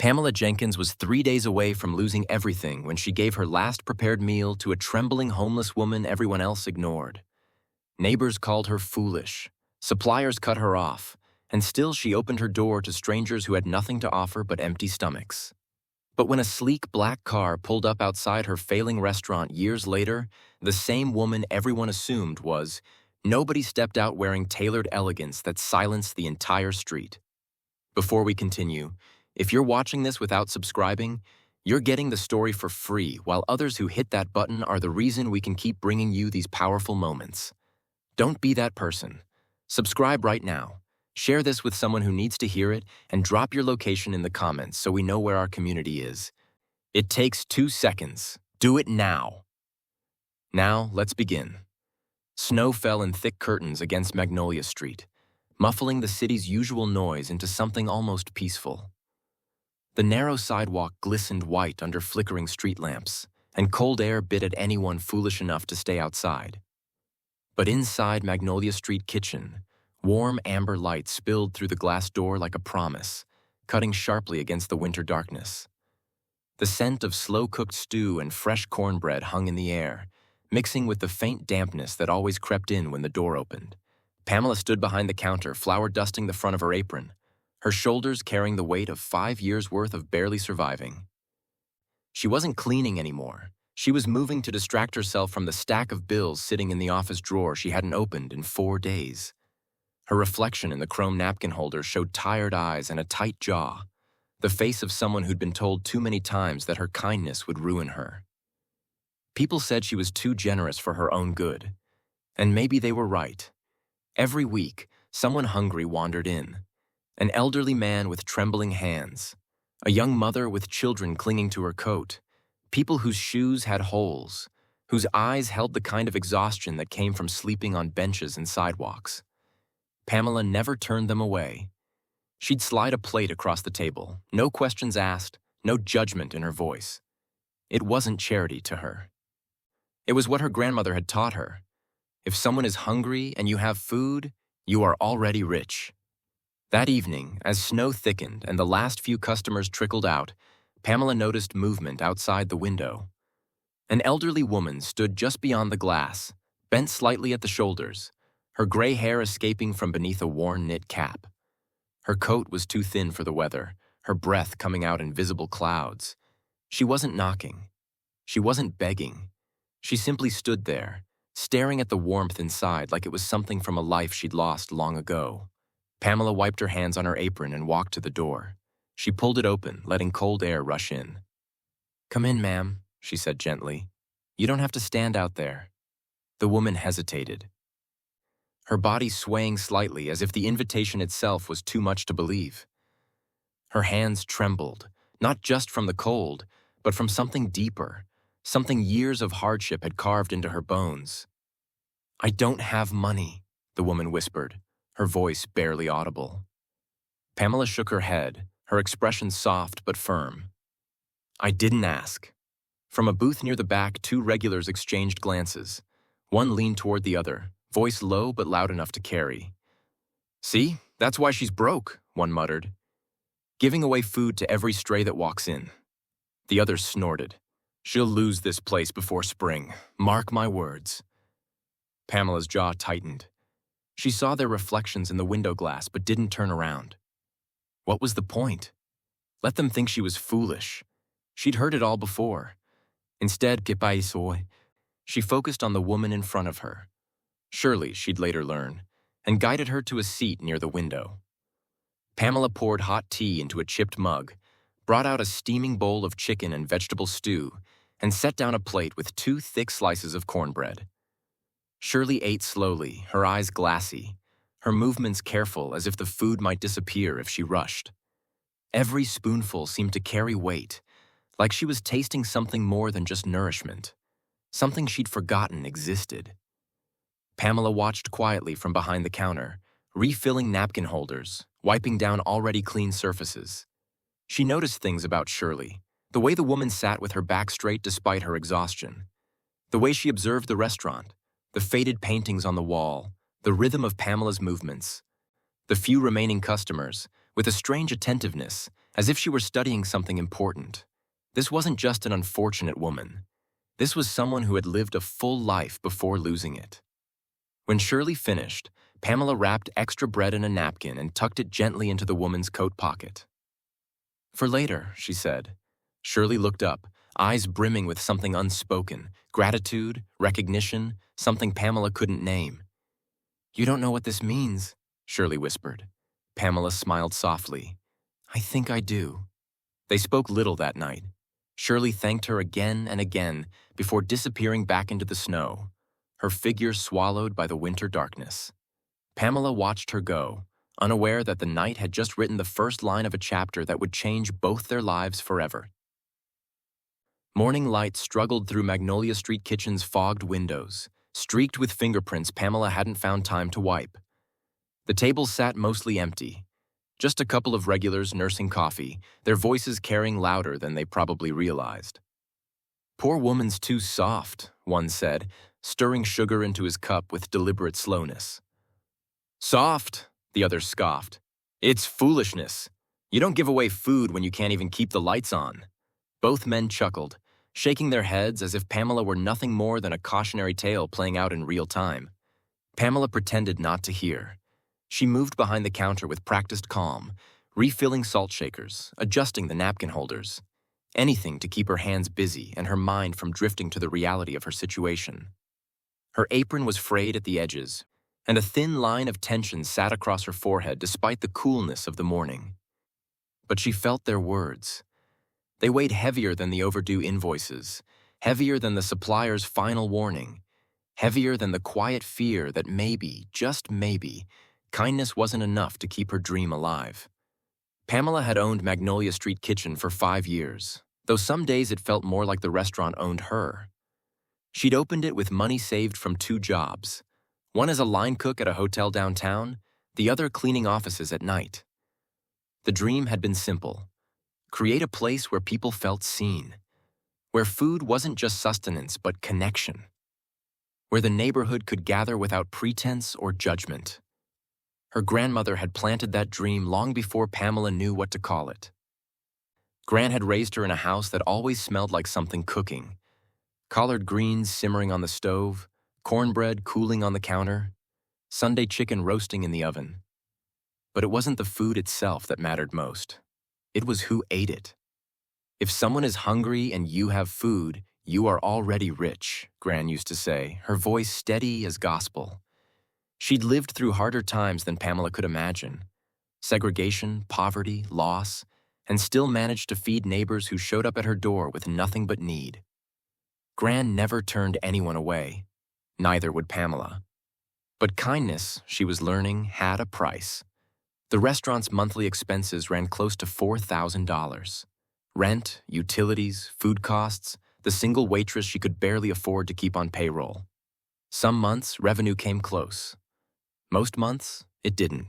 Pamela Jenkins was 3 days away from losing everything when she gave her last prepared meal to a trembling homeless woman everyone else ignored. Neighbors called her foolish, suppliers cut her off, and still she opened her door to strangers who had nothing to offer but empty stomachs. But when a sleek black car pulled up outside her failing restaurant years later, the same woman everyone assumed was, nobody stepped out wearing tailored elegance that silenced the entire street. Before we continue, if you're watching this without subscribing, you're getting the story for free, while others who hit that button are the reason we can keep bringing you these powerful moments. Don't be that person. Subscribe right now. Share this with someone who needs to hear it, and drop your location in the comments so we know where our community is. It takes 2 seconds. Do it now. Now, let's begin. Snow fell in thick curtains against Magnolia Street, muffling the city's usual noise into something almost peaceful. The narrow sidewalk glistened white under flickering street lamps, and cold air bit at anyone foolish enough to stay outside. But inside Magnolia Street kitchen, warm amber light spilled through the glass door like a promise, cutting sharply against the winter darkness. The scent of slow-cooked stew and fresh cornbread hung in the air, mixing with the faint dampness that always crept in when the door opened. Pamela stood behind the counter, flour dusting the front of her apron, her shoulders carrying the weight of 5 years' worth of barely surviving. She wasn't cleaning anymore. She was moving to distract herself from the stack of bills sitting in the office drawer she hadn't opened in 4 days. Her reflection in the chrome napkin holder showed tired eyes and a tight jaw, the face of someone who'd been told too many times that her kindness would ruin her. People said she was too generous for her own good, and maybe they were right. Every week, someone hungry wandered in. An elderly man with trembling hands, a young mother with children clinging to her coat, people whose shoes had holes, whose eyes held the kind of exhaustion that came from sleeping on benches and sidewalks. Pamela never turned them away. She'd slide a plate across the table, no questions asked, no judgment in her voice. It wasn't charity to her. It was what her grandmother had taught her. If someone is hungry and you have food, you are already rich. That evening, as snow thickened and the last few customers trickled out, Pamela noticed movement outside the window. An elderly woman stood just beyond the glass, bent slightly at the shoulders, her gray hair escaping from beneath a worn knit cap. Her coat was too thin for the weather, her breath coming out in visible clouds. She wasn't knocking. She wasn't begging. She simply stood there, staring at the warmth inside like it was something from a life she'd lost long ago. Pamela wiped her hands on her apron and walked to the door. She pulled it open, letting cold air rush in. "Come in, ma'am," she said gently. "You don't have to stand out there." The woman hesitated, her body swaying slightly as if the invitation itself was too much to believe. Her hands trembled, not just from the cold, but from something deeper, something years of hardship had carved into her bones. "I don't have money," the woman whispered, her voice barely audible. Pamela shook her head, her expression soft but firm. "I didn't ask." From a booth near the back, 2 regulars exchanged glances. One leaned toward the other, voice low but loud enough to carry. "See, that's why she's broke," one muttered. "Giving away food to every stray that walks in." The other snorted. "She'll lose this place before spring. Mark my words." Pamela's jaw tightened. She saw their reflections in the window glass but didn't turn around. What was the point? Let them think she was foolish. She'd heard it all before. Instead, she focused on the woman in front of her. Shirley, she'd later learn, and guided her to a seat near the window. Pamela poured hot tea into a chipped mug, brought out a steaming bowl of chicken and vegetable stew, and set down a plate with 2 thick slices of cornbread. Shirley ate slowly, her eyes glassy, her movements careful as if the food might disappear if she rushed. Every spoonful seemed to carry weight, like she was tasting something more than just nourishment, something she'd forgotten existed. Pamela watched quietly from behind the counter, refilling napkin holders, wiping down already clean surfaces. She noticed things about Shirley, the way the woman sat with her back straight despite her exhaustion, the way she observed the restaurant, the faded paintings on the wall, the rhythm of Pamela's movements. The few remaining customers, with a strange attentiveness, as if she were studying something important. This wasn't just an unfortunate woman. This was someone who had lived a full life before losing it. When Shirley finished, Pamela wrapped extra bread in a napkin and tucked it gently into the woman's coat pocket. "For later," she said. Shirley looked up, eyes brimming with something unspoken, gratitude, recognition, something Pamela couldn't name. "You don't know what this means," Shirley whispered. Pamela smiled softly. "I think I do." They spoke little that night. Shirley thanked her again and again before disappearing back into the snow, her figure swallowed by the winter darkness. Pamela watched her go, unaware that the night had just written the first line of a chapter that would change both their lives forever. Morning light struggled through Magnolia Street Kitchen's fogged windows, streaked with fingerprints Pamela hadn't found time to wipe. The tables sat mostly empty. Just a couple of regulars nursing coffee, their voices carrying louder than they probably realized. "Poor woman's too soft," one said, stirring sugar into his cup with deliberate slowness. "Soft," the other scoffed. "It's foolishness. You don't give away food when you can't even keep the lights on." Both men chuckled, shaking their heads as if Pamela were nothing more than a cautionary tale playing out in real time. Pamela pretended not to hear. She moved behind the counter with practiced calm, refilling salt shakers, adjusting the napkin holders. Anything to keep her hands busy and her mind from drifting to the reality of her situation. Her apron was frayed at the edges, and a thin line of tension sat across her forehead despite the coolness of the morning. But she felt their words. They weighed heavier than the overdue invoices, heavier than the supplier's final warning, heavier than the quiet fear that maybe, just maybe, kindness wasn't enough to keep her dream alive. Pamela had owned Magnolia Street Kitchen for 5 years, though some days it felt more like the restaurant owned her. She'd opened it with money saved from 2 jobs, one as a line cook at a hotel downtown, the other cleaning offices at night. The dream had been simple: create a place where people felt seen, where food wasn't just sustenance but connection, where the neighborhood could gather without pretense or judgment. Her grandmother had planted that dream long before Pamela knew what to call it. Gran had raised her in a house that always smelled like something cooking: collard greens simmering on the stove, cornbread cooling on the counter, Sunday chicken roasting in the oven. But it wasn't the food itself that mattered most. It was who ate it. "If someone is hungry and you have food, you are already rich," Gran used to say, her voice steady as gospel. She'd lived through harder times than Pamela could imagine: segregation, poverty, loss, and still managed to feed neighbors who showed up at her door with nothing but need. Gran never turned anyone away. Neither would Pamela. But kindness, she was learning, had a price. The restaurant's monthly expenses ran close to $4,000. Rent, utilities, food costs, the single waitress she could barely afford to keep on payroll. Some months, revenue came close. Most months, it didn't.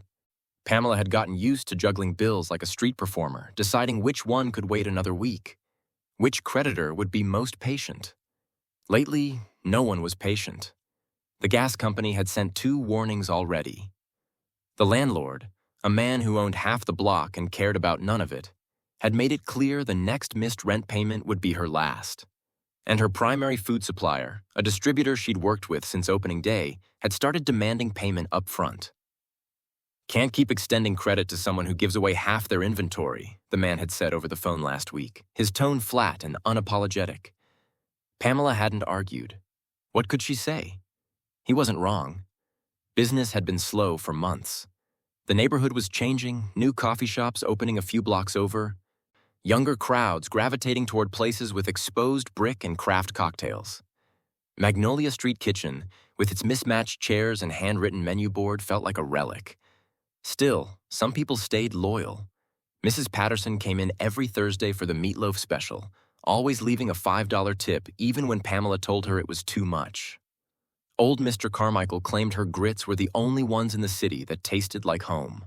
Pamela had gotten used to juggling bills like a street performer, deciding which one could wait another week, which creditor would be most patient. Lately, no one was patient. The gas company had sent 2 warnings already. The landlord, a man who owned half the block and cared about none of it, had made it clear the next missed rent payment would be her last. And her primary food supplier, a distributor she'd worked with since opening day, had started demanding payment up front. "Can't keep extending credit to someone who gives away half their inventory," the man had said over the phone last week, his tone flat and unapologetic. Pamela hadn't argued. What could she say? He wasn't wrong. Business had been slow for months. The neighborhood was changing, new coffee shops opening a few blocks over, younger crowds gravitating toward places with exposed brick and craft cocktails. Magnolia Street Kitchen, with its mismatched chairs and handwritten menu board, felt like a relic. Still, some people stayed loyal. Mrs. Patterson came in every Thursday for the meatloaf special, always leaving a $5 tip even when Pamela told her it was too much. Old Mr. Carmichael claimed her grits were the only ones in the city that tasted like home.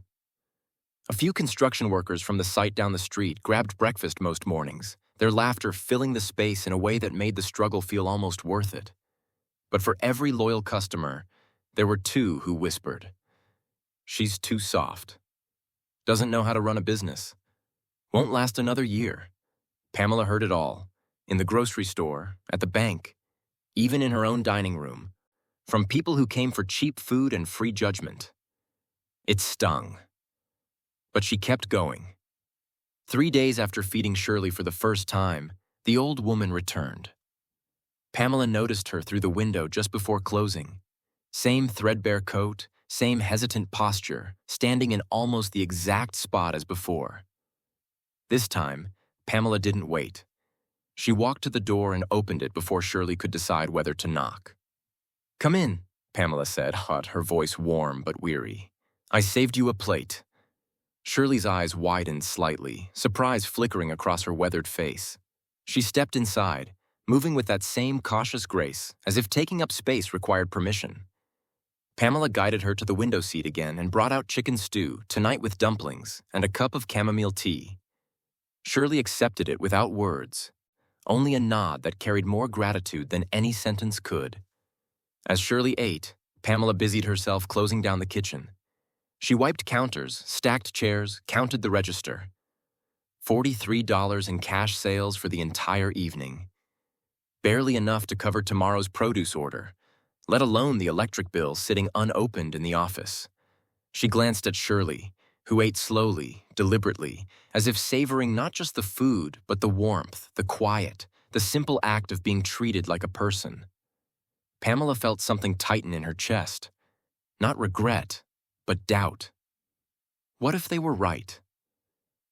A few construction workers from the site down the street grabbed breakfast most mornings, their laughter filling the space in a way that made the struggle feel almost worth it. But for every loyal customer, there were 2 who whispered, "She's too soft. Doesn't know how to run a business." Won't last another year. Pamela heard it all. In the grocery store, at the bank, even in her own dining room. From people who came for cheap food and free judgment. It stung. But she kept going. 3 days after feeding Shirley for the first time, the old woman returned. Pamela noticed her through the window just before closing. Same threadbare coat, same hesitant posture, standing in almost the exact spot as before. This time, Pamela didn't wait. She walked to the door and opened it before Shirley could decide whether to knock. "Come in," Pamela said, her voice warm but weary. "I saved you a plate." Shirley's eyes widened slightly, surprise flickering across her weathered face. She stepped inside, moving with that same cautious grace, as if taking up space required permission. Pamela guided her to the window seat again and brought out chicken stew, tonight with dumplings, and a cup of chamomile tea. Shirley accepted it without words, only a nod that carried more gratitude than any sentence could. As Shirley ate, Pamela busied herself closing down the kitchen. She wiped counters, stacked chairs, counted the register. $43 in cash sales for the entire evening. Barely enough to cover tomorrow's produce order, let alone the electric bill sitting unopened in the office. She glanced at Shirley, who ate slowly, deliberately, as if savoring not just the food, but the warmth, the quiet, the simple act of being treated like a person. Pamela felt something tighten in her chest. Not regret, but doubt. What if they were right?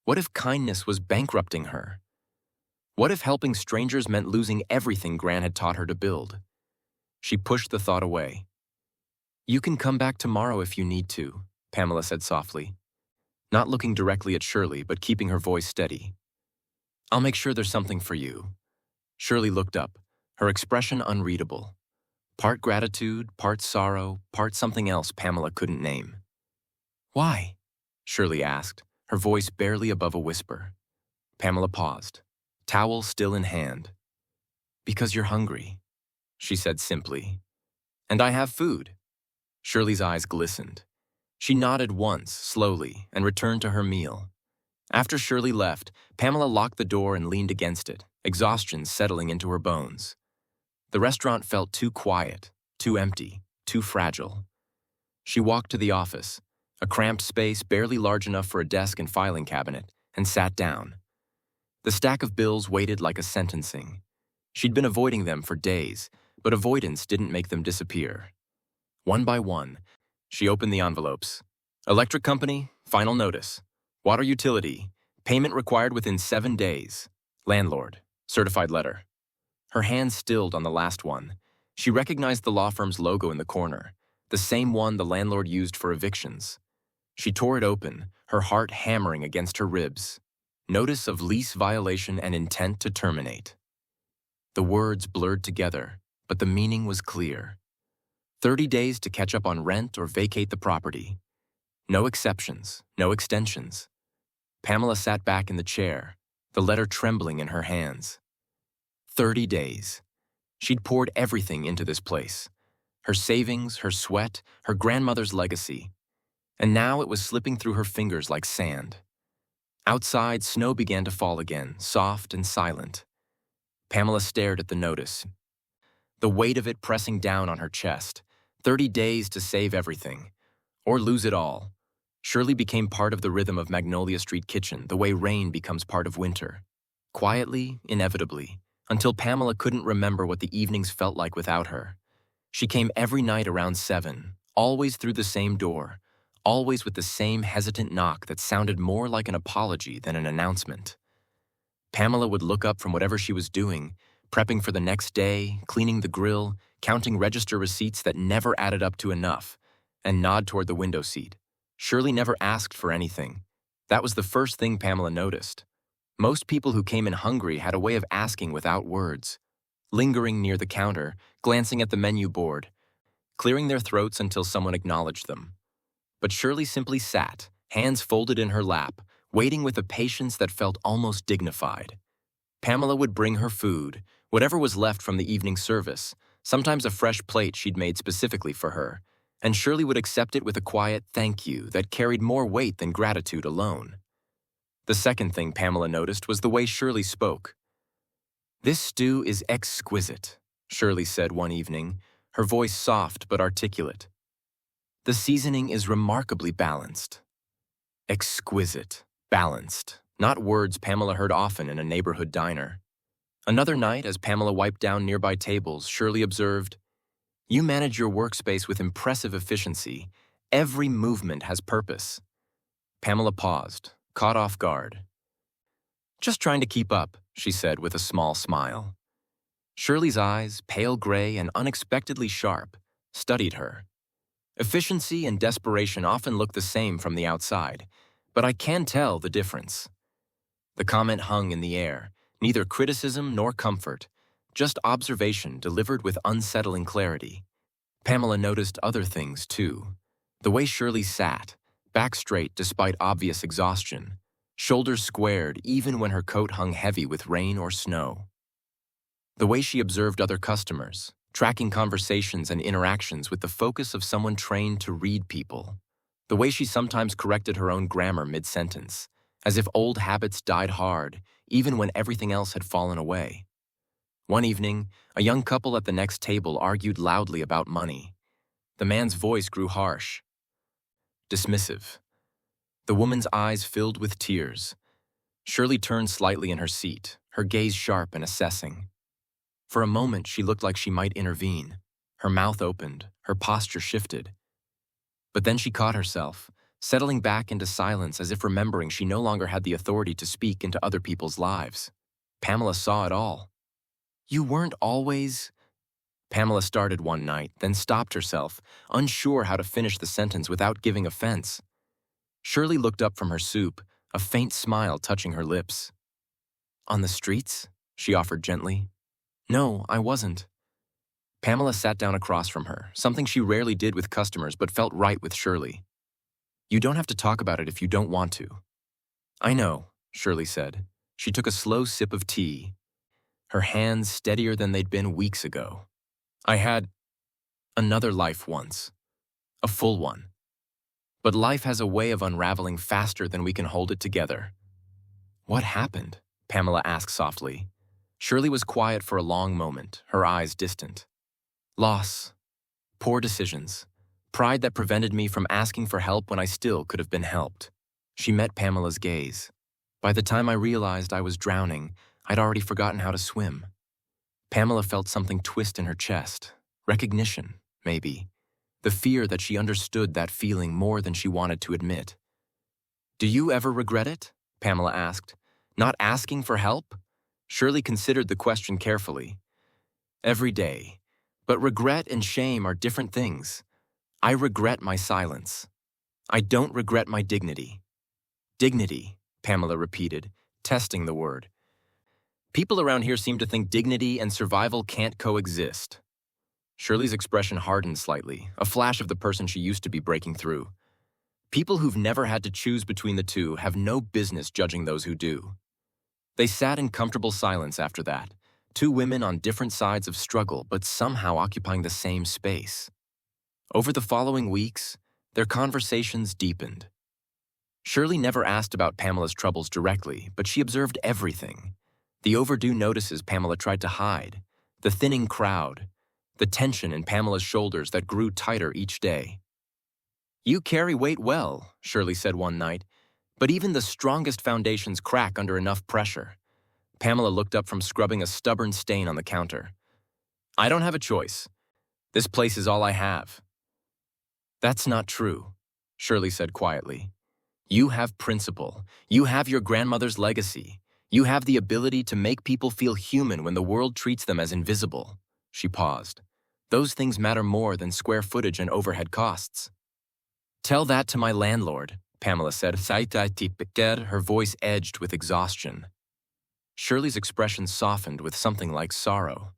What if kindness was bankrupting her? What if helping strangers meant losing everything Gran had taught her to build? She pushed the thought away. "You can come back tomorrow if you need to," Pamela said softly, not looking directly at Shirley but keeping her voice steady. "I'll make sure there's something for you." Shirley looked up, her expression unreadable. Part gratitude, part sorrow, part something else Pamela couldn't name. "Why?" Shirley asked, her voice barely above a whisper. Pamela paused, towel still in hand. "Because you're hungry," she said simply. "And I have food." Shirley's eyes glistened. She nodded once, slowly, and returned to her meal. After Shirley left, Pamela locked the door and leaned against it, exhaustion settling into her bones. The restaurant felt too quiet, too empty, too fragile. She walked to the office, a cramped space barely large enough for a desk and filing cabinet, and sat down. The stack of bills waited like a sentencing. She'd been avoiding them for days, but avoidance didn't make them disappear. One by one, she opened the envelopes. Electric company, final notice. Water utility, payment required within 7 days. Landlord, certified letter. Her hand stilled on the last one. She recognized the law firm's logo in the corner, the same one the landlord used for evictions. She tore it open, her heart hammering against her ribs. Notice of lease violation and intent to terminate. The words blurred together, but the meaning was clear. 30 days to catch up on rent or vacate the property. No exceptions, no extensions. Pamela sat back in the chair, the letter trembling in her hands. 30 days. She'd poured everything into this place. Her savings, her sweat, her grandmother's legacy. And now it was slipping through her fingers like sand. Outside, snow began to fall again, soft and silent. Pamela stared at the notice, the weight of it pressing down on her chest. 30 days to save everything, or lose it all. Shirley became part of the rhythm of Magnolia Street kitchen, the way rain becomes part of winter. Quietly, inevitably, until Pamela couldn't remember what the evenings felt like without her. She came every night around 7, always through the same door, always with the same hesitant knock that sounded more like an apology than an announcement. Pamela would look up from whatever she was doing, prepping for the next day, cleaning the grill, counting register receipts that never added up to enough, and nod toward the window seat. Shirley never asked for anything. That was the first thing Pamela noticed. Most people who came in hungry had a way of asking without words, lingering near the counter, glancing at the menu board, clearing their throats until someone acknowledged them. But Shirley simply sat, hands folded in her lap, waiting with a patience that felt almost dignified. Pamela would bring her food, whatever was left from the evening service, sometimes a fresh plate she'd made specifically for her, and Shirley would accept it with a quiet thank you that carried more weight than gratitude alone. The second thing Pamela noticed was the way Shirley spoke. "This stew is exquisite," Shirley said one evening, her voice soft but articulate. "The seasoning is remarkably balanced." Exquisite, balanced, not words Pamela heard often in a neighborhood diner. Another night, as Pamela wiped down nearby tables, Shirley observed, "You manage your workspace with impressive efficiency. Every movement has purpose." Pamela paused, caught off guard. "Just trying to keep up," she said with a small smile. Shirley's eyes, pale gray and unexpectedly sharp, studied her. Efficiency and desperation often look the same from the outside, but I can tell the difference. The comment hung in the air, neither criticism nor comfort, just observation delivered with unsettling clarity. Pamela noticed other things, too. The way Shirley sat, back straight despite obvious exhaustion, shoulders squared even when her coat hung heavy with rain or snow. The way she observed other customers, tracking conversations and interactions with the focus of someone trained to read people. The way she sometimes corrected her own grammar mid-sentence, as if old habits died hard, even when everything else had fallen away. One evening, a young couple at the next table argued loudly about money. The man's voice grew harsh, dismissive. The woman's eyes filled with tears. Shirley turned slightly in her seat, her gaze sharp and assessing. For a moment, she looked like she might intervene. Her mouth opened, her posture shifted. But then she caught herself, settling back into silence as if remembering she no longer had the authority to speak into other people's lives. Pamela saw it all. "You weren't always—" Pamela started one night, then stopped herself, unsure how to finish the sentence without giving offense. Shirley looked up from her soup, a faint smile touching her lips. "On the streets?" she offered gently. "No, I wasn't." Pamela sat down across from her, something she rarely did with customers but felt right with Shirley. "You don't have to talk about it if you don't want to." "I know," Shirley said. She took a slow sip of tea, her hands steadier than they'd been weeks ago. "I had another life once, a full one. But life has a way of unraveling faster than we can hold it together." "What happened?" Pamela asked softly. Shirley was quiet for a long moment, her eyes distant. "Loss, poor decisions, pride that prevented me from asking for help when I still could have been helped." She met Pamela's gaze. "By the time I realized I was drowning, I'd already forgotten how to swim." Pamela felt something twist in her chest. Recognition, maybe. The fear that she understood that feeling more than she wanted to admit. "Do you ever regret it?" Pamela asked. "Not asking for help?" Shirley considered the question carefully. "Every day. But regret and shame are different things. I regret my silence. I don't regret my dignity." "Dignity," Pamela repeated, testing the word. "People around here seem to think dignity and survival can't coexist." Shirley's expression hardened slightly, a flash of the person she used to be breaking through. "People who've never had to choose between the two have no business judging those who do." They sat in comfortable silence after that, two women on different sides of struggle but somehow occupying the same space. Over the following weeks, their conversations deepened. Shirley never asked about Pamela's troubles directly, but she observed everything. The overdue notices Pamela tried to hide, the thinning crowd, the tension in Pamela's shoulders that grew tighter each day. "You carry weight well," Shirley said one night, "but even the strongest foundations crack under enough pressure." Pamela looked up from scrubbing a stubborn stain on the counter. "I don't have a choice. This place is all I have." "That's not true," Shirley said quietly. "You have principle. You have your grandmother's legacy. You have the ability to make people feel human when the world treats them as invisible." She paused. "Those things matter more than square footage and overhead costs." "Tell that to my landlord," Pamela said, her voice edged with exhaustion. Shirley's expression softened with something like sorrow.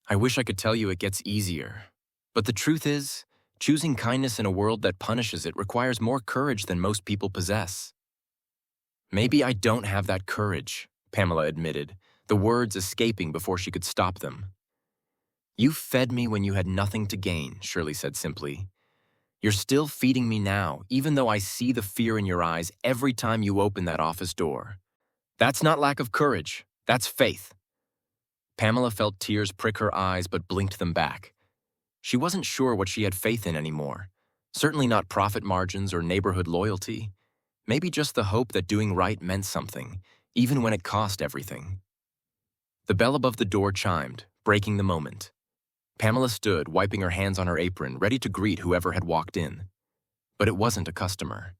"I wish I could tell you it gets easier. But the truth is, choosing kindness in a world that punishes it requires more courage than most people possess." "Maybe I don't have that courage," Pamela admitted, the words escaping before she could stop them. "You fed me when you had nothing to gain," Shirley said simply. You're still feeding me now, even though I see the fear in your eyes every time you open that office door. That's not lack of courage. That's faith. Pamela felt tears prick her eyes but blinked them back. She wasn't sure what she had faith in anymore. Certainly not profit margins or neighborhood loyalty. Maybe just the hope that doing right meant something, even when it cost everything. The bell above the door chimed, breaking the moment. Pamela stood, wiping her hands on her apron, ready to greet whoever had walked in. But it wasn't a customer.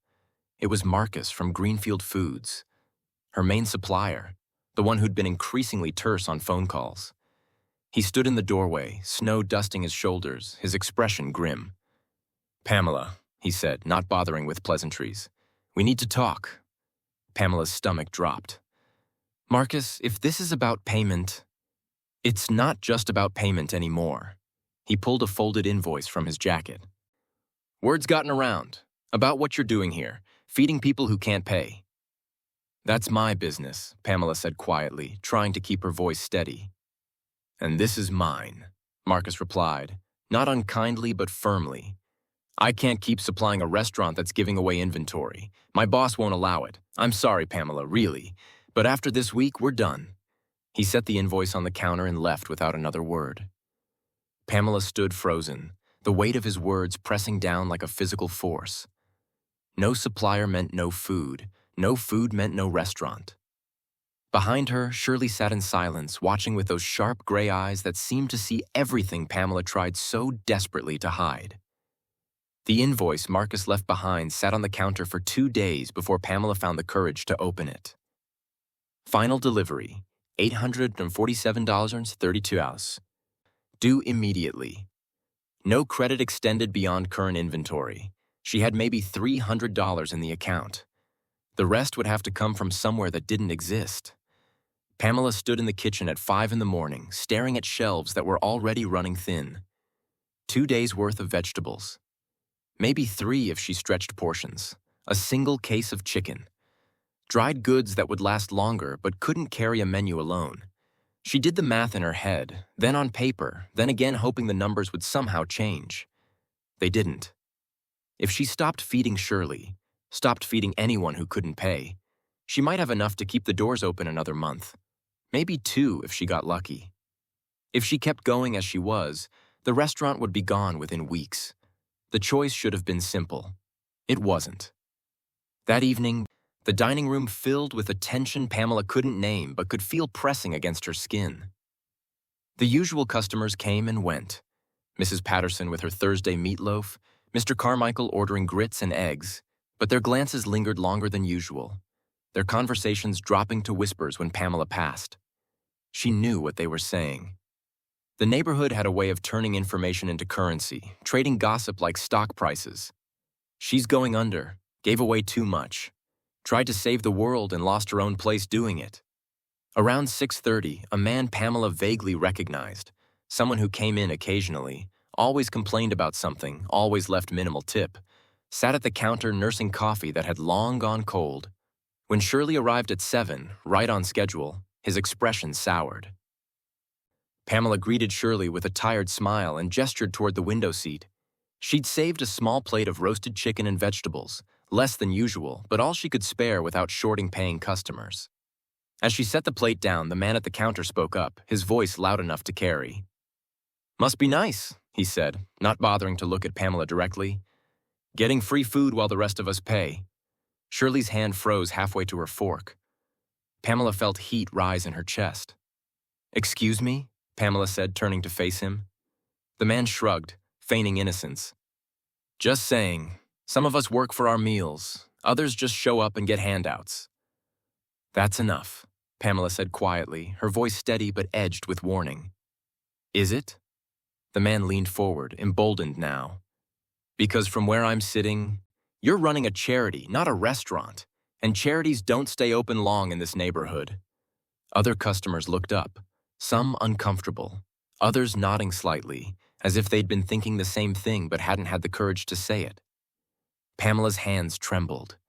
It was Marcus from Greenfield Foods, her main supplier, the one who'd been increasingly terse on phone calls. He stood in the doorway, snow dusting his shoulders, his expression grim. "Pamela," he said, not bothering with pleasantries. "We need to talk." Pamela's stomach dropped. "Marcus, if this is about payment..." "It's not just about payment anymore." He pulled a folded invoice from his jacket. "Word's gotten around about what you're doing here, feeding people who can't pay." "That's my business," Pamela said quietly, trying to keep her voice steady. "And this is mine," Marcus replied, not unkindly but firmly. "I can't keep supplying a restaurant that's giving away inventory. My boss won't allow it. I'm sorry, Pamela, really. But after this week, we're done." He set the invoice on the counter and left without another word. Pamela stood frozen, the weight of his words pressing down like a physical force. No supplier meant no food meant no restaurant. Behind her, Shirley sat in silence, watching with those sharp gray eyes that seemed to see everything Pamela tried so desperately to hide. The invoice Marcus left behind sat on the counter for 2 days before Pamela found the courage to open it. Final delivery, $847.32. Due immediately. No credit extended beyond current inventory. She had maybe $300 in the account. The rest would have to come from somewhere that didn't exist. Pamela stood in the kitchen at 5 in the morning, staring at shelves that were already running thin. 2 days' worth of vegetables. Maybe 3 if she stretched portions. A single case of chicken. Dried goods that would last longer but couldn't carry a menu alone. She did the math in her head, then on paper, then again hoping the numbers would somehow change. They didn't. If she stopped feeding Shirley, stopped feeding anyone who couldn't pay, she might have enough to keep the doors open another month. Maybe 2 if she got lucky. If she kept going as she was, the restaurant would be gone within weeks. The choice should have been simple. It wasn't. That evening, the dining room filled with a tension Pamela couldn't name but could feel pressing against her skin. The usual customers came and went. Mrs. Patterson with her Thursday meatloaf, Mr. Carmichael ordering grits and eggs, but their glances lingered longer than usual, their conversations dropping to whispers when Pamela passed. She knew what they were saying. The neighborhood had a way of turning information into currency, trading gossip like stock prices. She's going under, gave away too much, tried to save the world and lost her own place doing it. Around 6:30, a man Pamela vaguely recognized, someone who came in occasionally, always complained about something, always left minimal tip, sat at the counter nursing coffee that had long gone cold. When Shirley arrived at 7, right on schedule, his expression soured. Pamela greeted Shirley with a tired smile and gestured toward the window seat. She'd saved a small plate of roasted chicken and vegetables, less than usual, but all she could spare without shorting paying customers. As she set the plate down, the man at the counter spoke up, his voice loud enough to carry. "Must be nice," he said, not bothering to look at Pamela directly. "Getting free food while the rest of us pay." Shirley's hand froze halfway to her fork. Pamela felt heat rise in her chest. "Excuse me?" Pamela said, turning to face him. The man shrugged, feigning innocence. "Just saying, some of us work for our meals, others just show up and get handouts." "That's enough," Pamela said quietly, her voice steady but edged with warning. "Is it?" The man leaned forward, emboldened now. "Because from where I'm sitting, you're running a charity, not a restaurant, and charities don't stay open long in this neighborhood." Other customers looked up, some uncomfortable, others nodding slightly, as if they'd been thinking the same thing but hadn't had the courage to say it. Pamela's hands trembled.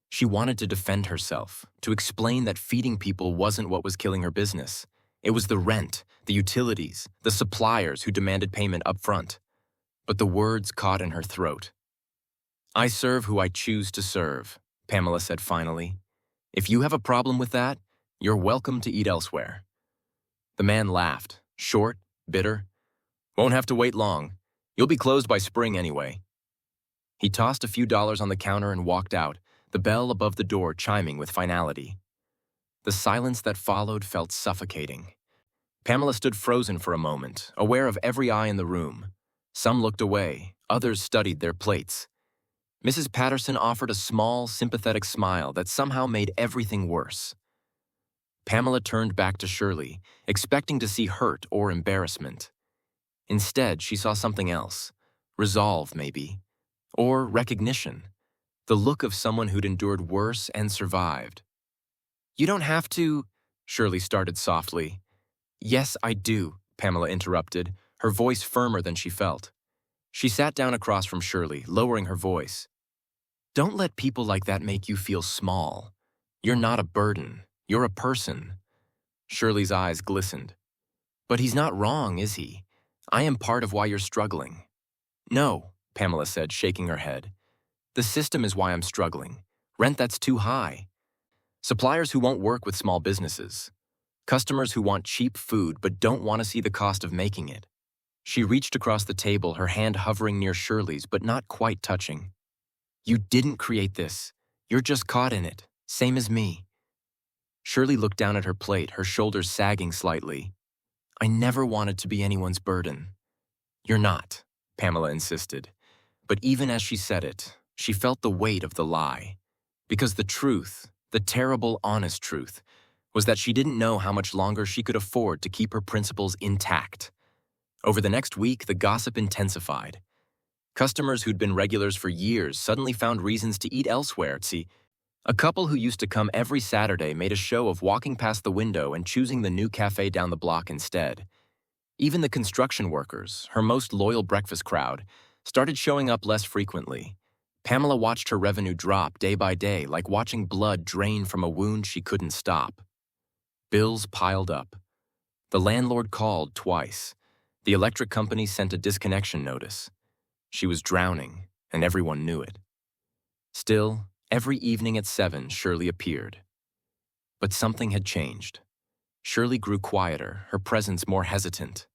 She wanted to defend herself, to explain that feeding people wasn't what was killing her business. It was the rent, the utilities, the suppliers who demanded payment up front. But the words caught in her throat. I serve who I choose to serve, Pamela said finally. If you have a problem with that, you're welcome to eat elsewhere. The man laughed, short, bitter. Won't have to wait long. You'll be closed by spring anyway. He tossed a few dollars on the counter and walked out, the bell above the door chiming with finality. The silence that followed felt suffocating. Pamela stood frozen for a moment, aware of every eye in the room. Some looked away, others studied their plates. Mrs. Patterson offered a small, sympathetic smile that somehow made everything worse. Pamela turned back to Shirley, expecting to see hurt or embarrassment. Instead, she saw something else. Resolve, maybe. Or recognition. The look of someone who'd endured worse and survived. You don't have to, Shirley started softly. Yes, I do, Pamela interrupted, her voice firmer than she felt. She sat down across from Shirley, lowering her voice. Don't let people like that make you feel small. You're not a burden. You're a person. Shirley's eyes glistened. But he's not wrong, is he? I am part of why you're struggling. No, Pamela said, shaking her head. The system is why I'm struggling. Rent that's too high. Suppliers who won't work with small businesses. Customers who want cheap food but don't want to see the cost of making it. She reached across the table, her hand hovering near Shirley's but not quite touching. You didn't create this. You're just caught in it, same as me. Shirley looked down at her plate, her shoulders sagging slightly. I never wanted to be anyone's burden. You're not, Pamela insisted. But even as she said it, she felt the weight of the lie. Because the truth, the terrible, honest truth, was that she didn't know how much longer she could afford to keep her principles intact. Over the next week, the gossip intensified. Customers who'd been regulars for years suddenly found reasons to eat elsewhere. See, a couple who used to come every Saturday made a show of walking past the window and choosing the new cafe down the block instead. Even the construction workers, her most loyal breakfast crowd, started showing up less frequently. Pamela watched her revenue drop day by day, like watching blood drain from a wound she couldn't stop. Bills piled up. The landlord called twice. The electric company sent a disconnection notice. She was drowning, and everyone knew it. Still, every evening at 7, Shirley appeared. But something had changed. Shirley grew quieter, her presence more hesitant.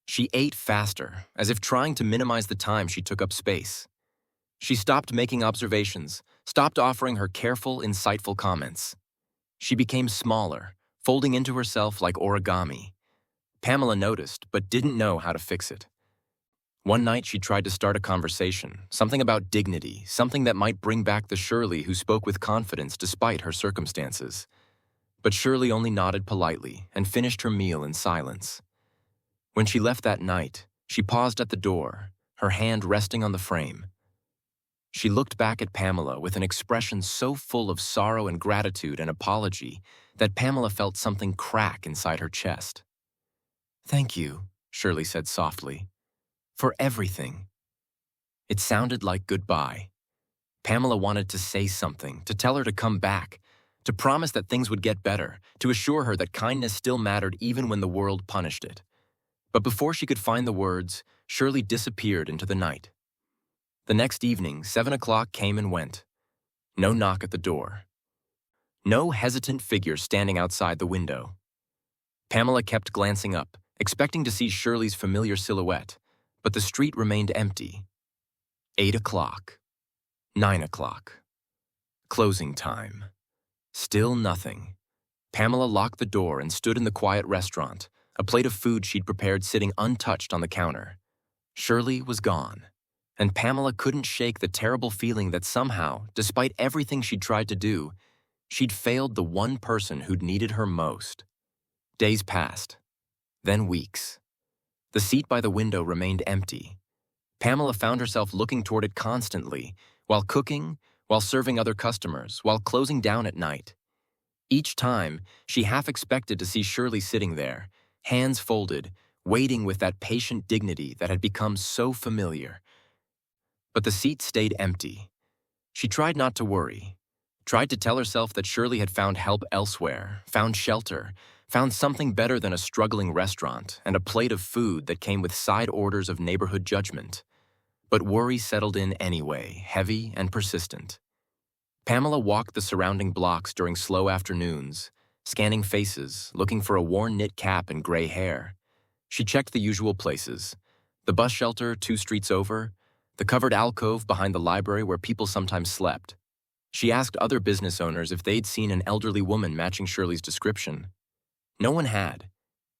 She ate faster, as if trying to minimize the time she took up space. She stopped making observations, stopped offering her careful, insightful comments. She became smaller, folding into herself like origami. Pamela noticed, but didn't know how to fix it. One night she tried to start a conversation, something about dignity, something that might bring back the Shirley who spoke with confidence despite her circumstances. But Shirley only nodded politely and finished her meal in silence. When she left that night, she paused at the door, her hand resting on the frame. She looked back at Pamela with an expression so full of sorrow and gratitude and apology that Pamela felt something crack inside her chest. Thank you, Shirley said softly. For everything. It sounded like goodbye. Pamela wanted to say something, to tell her to come back, to promise that things would get better, to assure her that kindness still mattered even when the world punished it. But before she could find the words, Shirley disappeared into the night. The next evening, 7 o'clock came and went. No knock at the door. No hesitant figure standing outside the window. Pamela kept glancing up, expecting to see Shirley's familiar silhouette, but the street remained empty. 8 o'clock. 9 o'clock. Closing time. Still nothing. Pamela locked the door and stood in the quiet restaurant, a plate of food she'd prepared sitting untouched on the counter. Shirley was gone, and Pamela couldn't shake the terrible feeling that somehow, despite everything she'd tried to do, she'd failed the one person who'd needed her most. Days passed, then weeks. The seat by the window remained empty. Pamela found herself looking toward it constantly, while cooking, while serving other customers, while closing down at night. Each time, she half expected to see Shirley sitting there, hands folded, waiting with that patient dignity that had become so familiar. But the seat stayed empty. She tried not to worry, tried to tell herself that Shirley had found help elsewhere, found shelter, found something better than a struggling restaurant and a plate of food that came with side orders of neighborhood judgment. But worry settled in anyway, heavy and persistent. Pamela walked the surrounding blocks during slow afternoons, scanning faces, looking for a worn knit cap and gray hair. She checked the usual places: the bus shelter 2 streets over, the covered alcove behind the library where people sometimes slept. She asked other business owners if they'd seen an elderly woman matching Shirley's description. No one had.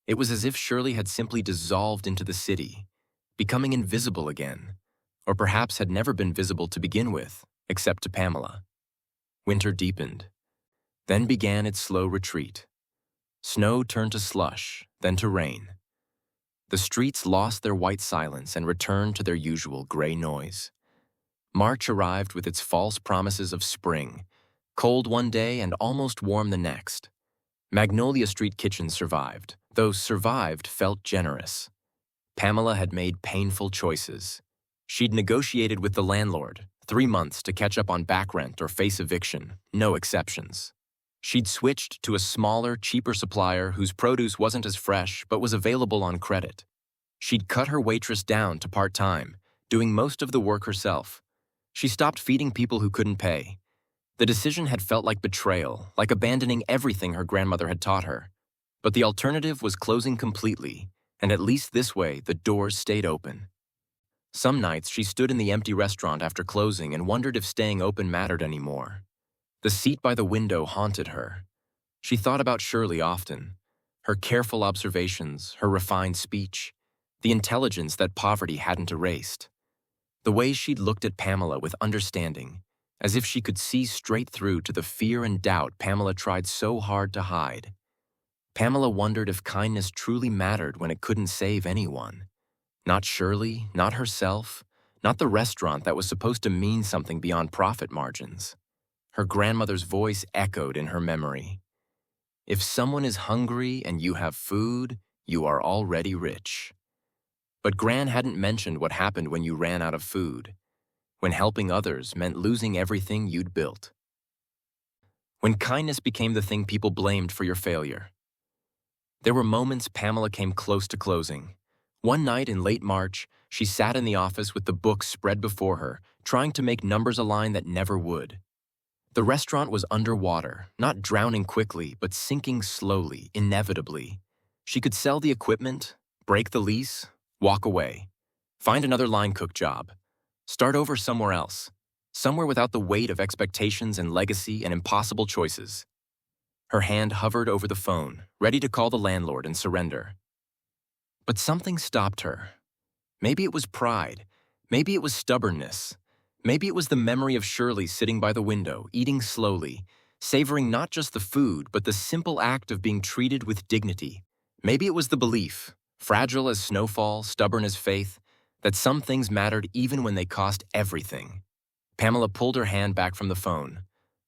It was as if Shirley had simply dissolved into the city, becoming invisible again, or perhaps had never been visible to begin with, except to Pamela. Winter deepened. Then began its slow retreat. Snow turned to slush, then to rain. The streets lost their white silence and returned to their usual gray noise. March arrived with its false promises of spring, cold one day and almost warm the next. Magnolia Street kitchens survived, though survived felt generous. Pamela had made painful choices. She'd negotiated with the landlord, 3 months to catch up on back rent or face eviction, no exceptions. She'd switched to a smaller, cheaper supplier whose produce wasn't as fresh but was available on credit. She'd cut her waitress down to part-time, doing most of the work herself. She stopped feeding people who couldn't pay. The decision had felt like betrayal, like abandoning everything her grandmother had taught her. But the alternative was closing completely, and at least this way the doors stayed open. Some nights she stood in the empty restaurant after closing and wondered if staying open mattered anymore. The seat by the window haunted her. She thought about Shirley often, her careful observations, her refined speech, the intelligence that poverty hadn't erased. The way she'd looked at Pamela with understanding, as if she could see straight through to the fear and doubt Pamela tried so hard to hide. Pamela wondered if kindness truly mattered when it couldn't save anyone. Not Shirley, not herself, not the restaurant that was supposed to mean something beyond profit margins. Her grandmother's voice echoed in her memory. If someone is hungry and you have food, you are already rich. But Gran hadn't mentioned what happened when you ran out of food, when helping others meant losing everything you'd built. When kindness became the thing people blamed for your failure. There were moments Pamela came close to closing. One night in late March, she sat in the office with the books spread before her, trying to make numbers align that never would. The restaurant was underwater, not drowning quickly, but sinking slowly, inevitably. She could sell the equipment, break the lease, walk away, find another line cook job, start over somewhere else, somewhere without the weight of expectations and legacy and impossible choices. Her hand hovered over the phone, ready to call the landlord and surrender. But something stopped her. Maybe it was pride, maybe it was stubbornness. Maybe it was the memory of Shirley sitting by the window, eating slowly, savoring not just the food, but the simple act of being treated with dignity. Maybe it was the belief, fragile as snowfall, stubborn as faith, that some things mattered even when they cost everything. Pamela pulled her hand back from the phone.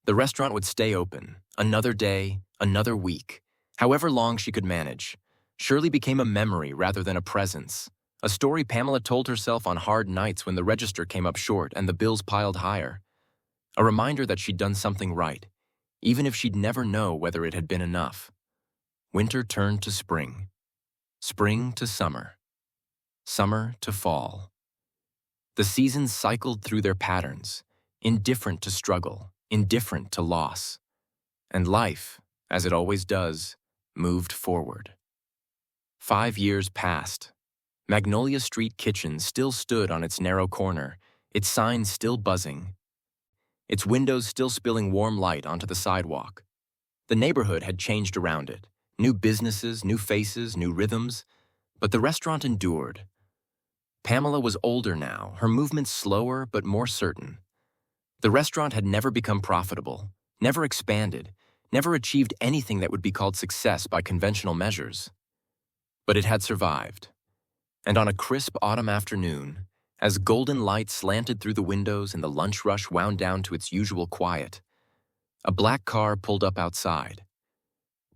The restaurant would stay open, another day, another week, however long she could manage. Shirley became a memory rather than a presence. A story Pamela told herself on hard nights when the register came up short and the bills piled higher. A reminder that she'd done something right, even if she'd never know whether it had been enough. Winter turned to spring. Spring to summer. Summer to fall. The seasons cycled through their patterns, indifferent to struggle, indifferent to loss. And life, as it always does, moved forward. 5 years passed. Magnolia Street Kitchen still stood on its narrow corner, its signs still buzzing, its windows still spilling warm light onto the sidewalk. The neighborhood had changed around it, new businesses, new faces, new rhythms, but the restaurant endured. Pamela was older now, her movements slower but more certain. The restaurant had never become profitable, never expanded, never achieved anything that would be called success by conventional measures. But it had survived. And on a crisp autumn afternoon, as golden light slanted through the windows and the lunch rush wound down to its usual quiet, a black car pulled up outside.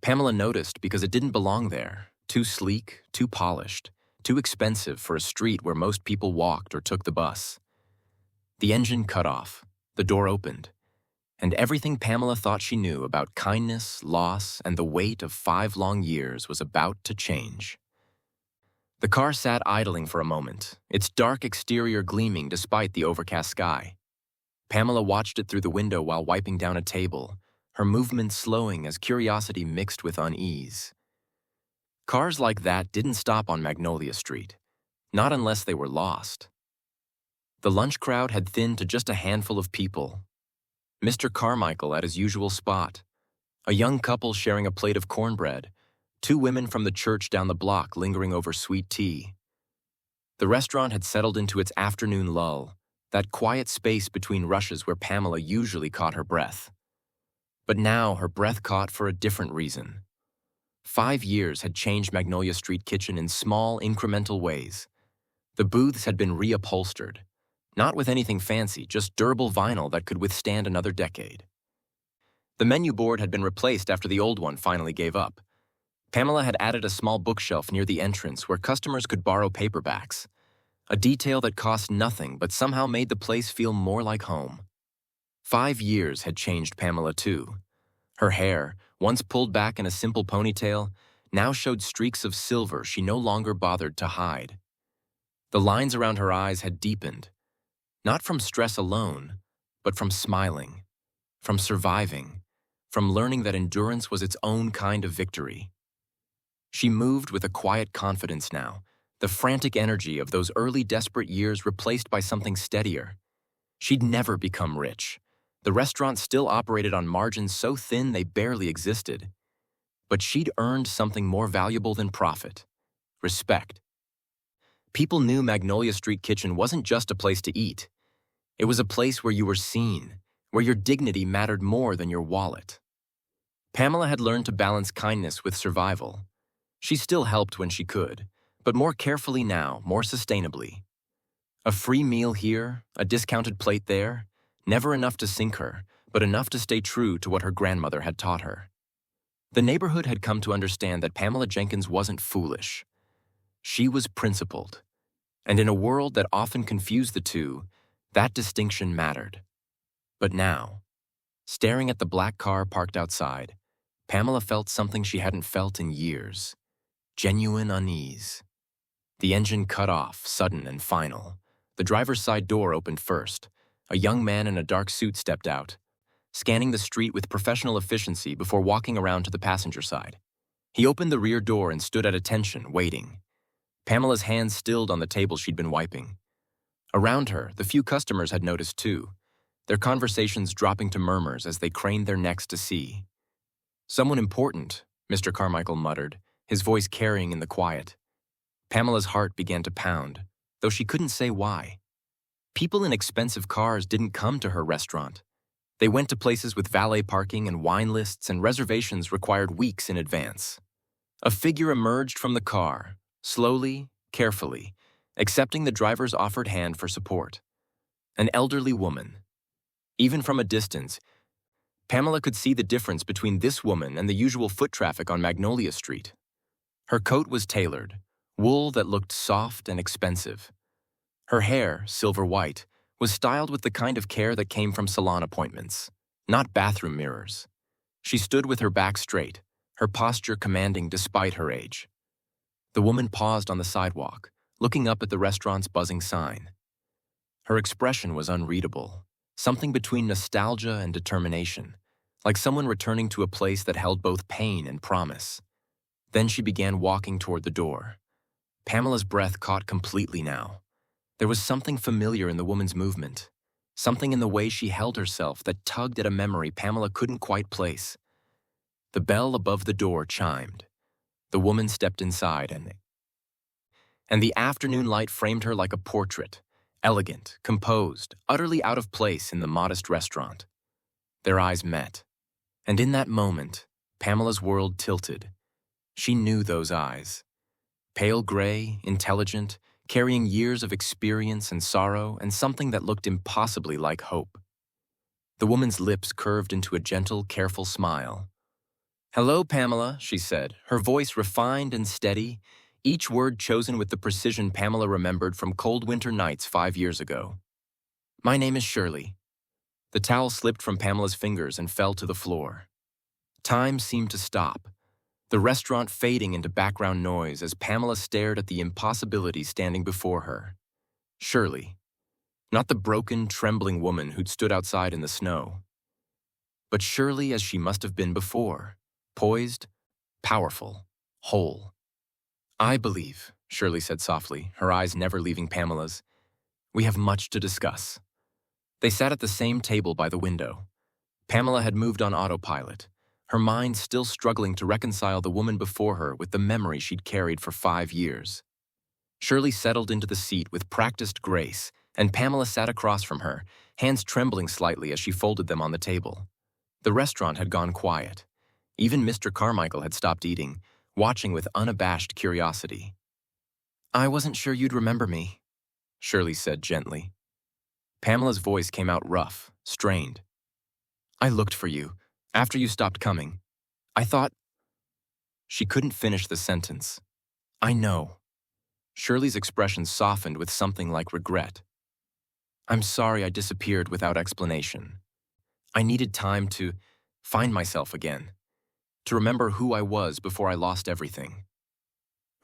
Pamela noticed because it didn't belong there, too sleek, too polished, too expensive for a street where most people walked or took the bus. The engine cut off, the door opened, and everything Pamela thought she knew about kindness, loss, and the weight of 5 long years was about to change. The car sat idling for a moment, its dark exterior gleaming despite the overcast sky. Pamela watched it through the window while wiping down a table, her movements slowing as curiosity mixed with unease. Cars like that didn't stop on Magnolia Street, not unless they were lost. The lunch crowd had thinned to just a handful of people. Mr. Carmichael at his usual spot, a young couple sharing a plate of cornbread, two women from the church down the block lingering over sweet tea. The restaurant had settled into its afternoon lull, that quiet space between rushes where Pamela usually caught her breath. But now her breath caught for a different reason. 5 years had changed Magnolia Street Kitchen in small, incremental ways. The booths had been reupholstered, not with anything fancy, just durable vinyl that could withstand another decade. The menu board had been replaced after the old one finally gave up. Pamela had added a small bookshelf near the entrance where customers could borrow paperbacks, a detail that cost nothing but somehow made the place feel more like home. 5 years had changed Pamela too. Her hair, once pulled back in a simple ponytail, now showed streaks of silver she no longer bothered to hide. The lines around her eyes had deepened, not from stress alone, but from smiling, from surviving, from learning that endurance was its own kind of victory. She moved with a quiet confidence now, the frantic energy of those early desperate years replaced by something steadier. She'd never become rich. The restaurant still operated on margins so thin they barely existed. But she'd earned something more valuable than profit: respect. People knew Magnolia Street Kitchen wasn't just a place to eat. It was a place where you were seen, where your dignity mattered more than your wallet. Pamela had learned to balance kindness with survival. She still helped when she could, but more carefully now, more sustainably. A free meal here, a discounted plate there, never enough to sink her, but enough to stay true to what her grandmother had taught her. The neighborhood had come to understand that Pamela Jenkins wasn't foolish. She was principled. And in a world that often confused the two, that distinction mattered. But now, staring at the black car parked outside, Pamela felt something she hadn't felt in years: genuine unease. The engine cut off, sudden and final. The driver's side door opened first. A young man in a dark suit stepped out, scanning the street with professional efficiency before walking around to the passenger side. He opened the rear door and stood at attention, waiting. Pamela's hands stilled on the table she'd been wiping. Around her, the few customers had noticed too, their conversations dropping to murmurs as they craned their necks to see. "Someone important," Mr. Carmichael muttered, his voice carrying in the quiet. Pamela's heart began to pound, though she couldn't say why. People in expensive cars didn't come to her restaurant. They went to places with valet parking and wine lists, and reservations required weeks in advance. A figure emerged from the car, slowly, carefully, accepting the driver's offered hand for support. An elderly woman. Even from a distance, Pamela could see the difference between this woman and the usual foot traffic on Magnolia Street. Her coat was tailored, wool that looked soft and expensive. Her hair, silver white, was styled with the kind of care that came from salon appointments, not bathroom mirrors. She stood with her back straight, her posture commanding despite her age. The woman paused on the sidewalk, looking up at the restaurant's buzzing sign. Her expression was unreadable, something between nostalgia and determination, like someone returning to a place that held both pain and promise. Then she began walking toward the door. Pamela's breath caught completely now. There was something familiar in the woman's movement, something in the way she held herself that tugged at a memory Pamela couldn't quite place. The bell above the door chimed. The woman stepped inside, and the afternoon light framed her like a portrait, elegant, composed, utterly out of place in the modest restaurant. Their eyes met, and in that moment, Pamela's world tilted. She knew those eyes. Pale gray, intelligent, carrying years of experience and sorrow and something that looked impossibly like hope. The woman's lips curved into a gentle, careful smile. "Hello, Pamela," she said, her voice refined and steady, each word chosen with the precision Pamela remembered from cold winter nights 5 years ago. "My name is Shirley." The towel slipped from Pamela's fingers and fell to the floor. Time seemed to stop. the restaurant fading into background noise as Pamela stared at the impossibility standing before her. Shirley, not the broken, trembling woman who'd stood outside in the snow, but Shirley as she must have been before, poised, powerful, whole. "I believe," Shirley said softly, her eyes never leaving Pamela's, "we have much to discuss." They sat at the same table by the window. Pamela had moved on autopilot, her mind still struggling to reconcile the woman before her with the memory she'd carried for 5 years. Shirley settled into the seat with practiced grace, and Pamela sat across from her, hands trembling slightly as she folded them on the table. The restaurant had gone quiet. Even Mr. Carmichael had stopped eating, watching with unabashed curiosity. "I wasn't sure you'd remember me," Shirley said gently. Pamela's voice came out rough, strained. "I looked for you, after you stopped coming. I thought—" She couldn't finish the sentence. "I know." Shirley's expression softened with something like regret. "I'm sorry I disappeared without explanation. I needed time to find myself again, to remember who I was before I lost everything."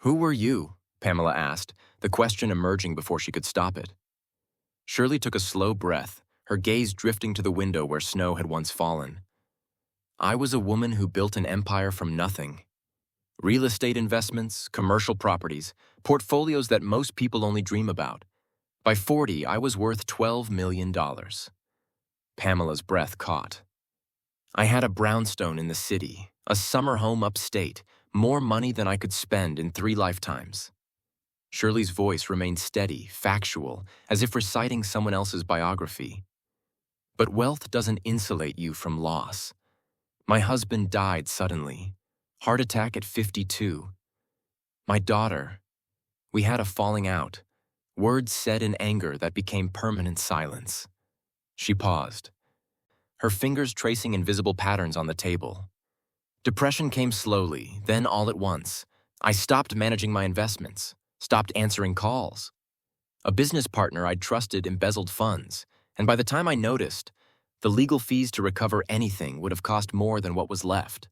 "Who were you?" Pamela asked, the question emerging before she could stop it. Shirley took a slow breath, her gaze drifting to the window where snow had once fallen. "I was a woman who built an empire from nothing. Real estate investments, commercial properties, portfolios that most people only dream about. By 40, I was worth $12 million. Pamela's breath caught. "I had a brownstone in the city, a summer home upstate, more money than I could spend in 3 lifetimes. Shirley's voice remained steady, factual, as if reciting someone else's biography. "But wealth doesn't insulate you from loss. My husband died suddenly. Heart attack at 52. My daughter, we had a falling out. Words said in anger that became permanent silence." She paused, her fingers tracing invisible patterns on the table. "Depression came slowly, then all at once. I stopped managing my investments, stopped answering calls. A business partner I'd trusted embezzled funds, and by the time I noticed, the legal fees to recover anything would have cost more than what was left.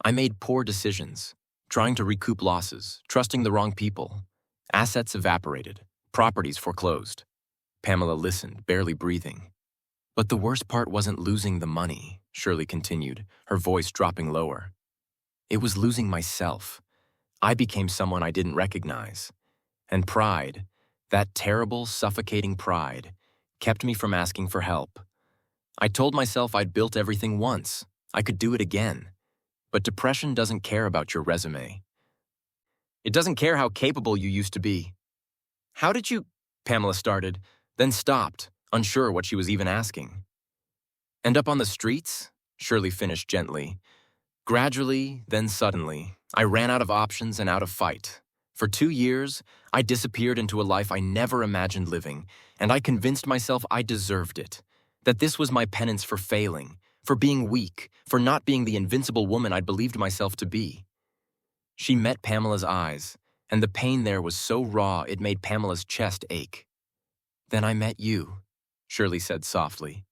I made poor decisions, trying to recoup losses, trusting the wrong people. Assets evaporated, properties foreclosed." Pamela listened, barely breathing. "But the worst part wasn't losing the money," Shirley continued, her voice dropping lower. "It was losing myself. I became someone I didn't recognize. And pride, that terrible, suffocating pride, kept me from asking for help. I told myself I'd built everything once. I could do it again. But depression doesn't care about your resume. It doesn't care how capable you used to be." "How did you—" Pamela started, then stopped, unsure what she was even asking. "End up on the streets?" Shirley finished gently. "Gradually, then suddenly, I ran out of options and out of fight. For 2 years, I disappeared into a life I never imagined living, and I convinced myself I deserved it, that this was my penance for failing, for being weak, for not being the invincible woman I'd believed myself to be." She met Pamela's eyes, and the pain there was so raw it made Pamela's chest ache. "Then I met you," Shirley said softly.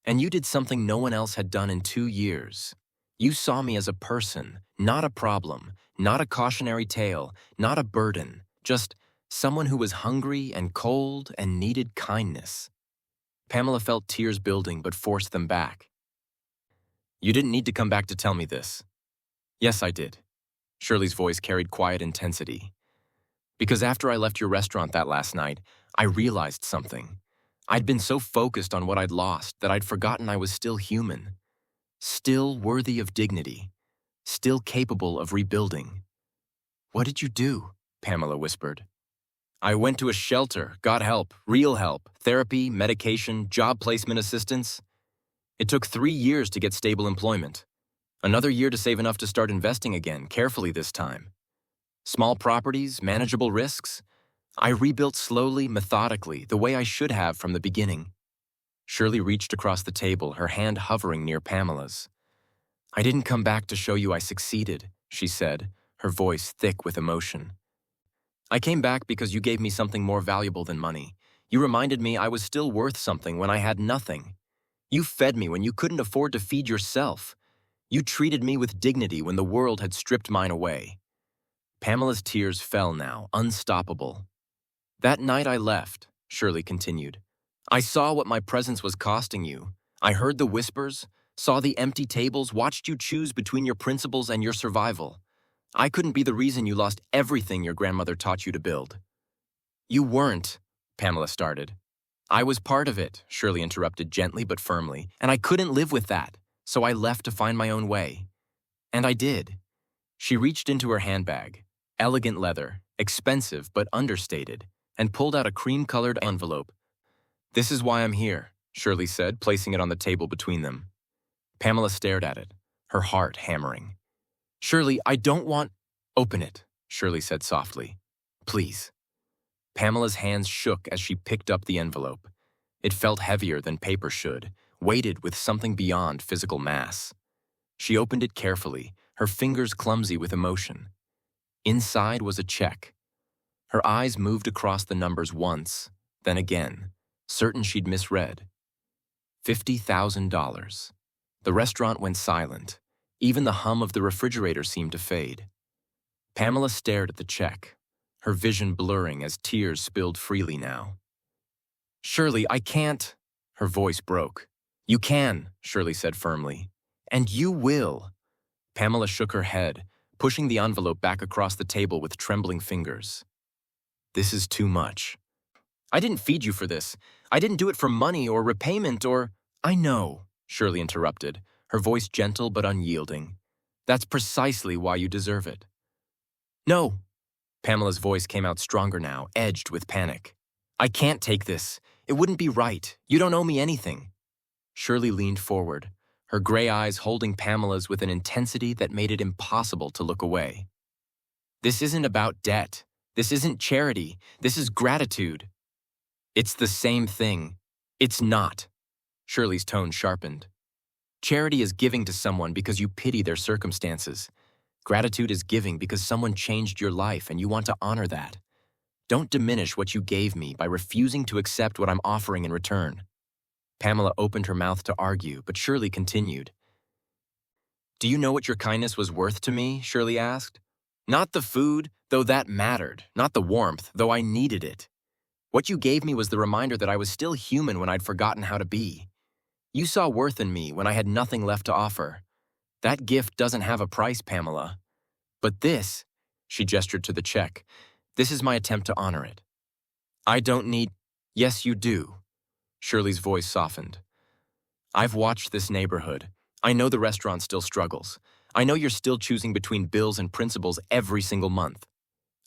"And you did something no one else had done in 2 years. You saw me as a person, not a problem, not a cautionary tale, not a burden, just someone who was hungry and cold and needed kindness." Pamela felt tears building but forced them back. "You didn't need to come back to tell me this." "Yes, I did." Shirley's voice carried quiet intensity. "Because after I left your restaurant that last night, I realized something. I'd been so focused on what I'd lost that I'd forgotten I was still human, still worthy of dignity, still capable of rebuilding." "What did you do?" Pamela whispered. "I went to a shelter, got help, real help, therapy, medication, job placement assistance. It took 3 years to get stable employment. Another year to save enough to start investing again, carefully this time. Small properties, manageable risks. I rebuilt slowly, methodically, the way I should have from the beginning." Shirley reached across the table, her hand hovering near Pamela's. "I didn't come back to show you I succeeded," she said, her voice thick with emotion. "I came back because you gave me something more valuable than money. You reminded me I was still worth something when I had nothing. You fed me when you couldn't afford to feed yourself. You treated me with dignity when the world had stripped mine away. Pamela's tears fell now, unstoppable. That night I left, Shirley continued. I saw what my presence was costing you. I heard the whispers, saw the empty tables, watched you choose between your principles and your survival. I couldn't be the reason you lost everything your grandmother taught you to build. You weren't, Pamela started. I was part of it, Shirley interrupted gently but firmly, and I couldn't live with that, so I left to find my own way. And I did. She reached into her handbag, elegant leather, expensive but understated, and pulled out a cream-colored envelope. This is why I'm here, Shirley said, placing it on the table between them. Pamela stared at it, her heart hammering. Shirley, I don't want— Open it, Shirley said softly. Please. Pamela's hands shook as she picked up the envelope. It felt heavier than paper should, weighted with something beyond physical mass. She opened it carefully, her fingers clumsy with emotion. Inside was a check. Her eyes moved across the numbers once, then again, certain she'd misread. $50,000. The restaurant went silent. Even the hum of the refrigerator seemed to fade. Pamela stared at the check, her vision blurring as tears spilled freely now. Shirley, I can't. Her voice broke. You can, Shirley said firmly. And you will. Pamela shook her head, pushing the envelope back across the table with trembling fingers. This is too much. I didn't feed you for this. I didn't do it for money or repayment or— I know, Shirley interrupted, her voice gentle but unyielding. That's precisely why you deserve it. No. Pamela's voice came out stronger now, edged with panic. I can't take this. It wouldn't be right. You don't owe me anything. Shirley leaned forward, her gray eyes holding Pamela's with an intensity that made it impossible to look away. This isn't about debt. This isn't charity. This is gratitude. It's the same thing. It's not. Shirley's tone sharpened. Charity is giving to someone because you pity their circumstances. Gratitude is giving because someone changed your life and you want to honor that. Don't diminish what you gave me by refusing to accept what I'm offering in return. Pamela opened her mouth to argue, but Shirley continued. Do you know what your kindness was worth to me? Shirley asked. Not the food, though that mattered. Not the warmth, though I needed it. What you gave me was the reminder that I was still human when I'd forgotten how to be. You saw worth in me when I had nothing left to offer. That gift doesn't have a price, Pamela. But this, she gestured to the check, this is my attempt to honor it. I don't need— Yes, you do. Shirley's voice softened. I've watched this neighborhood. I know the restaurant still struggles. I know you're still choosing between bills and principles every single month.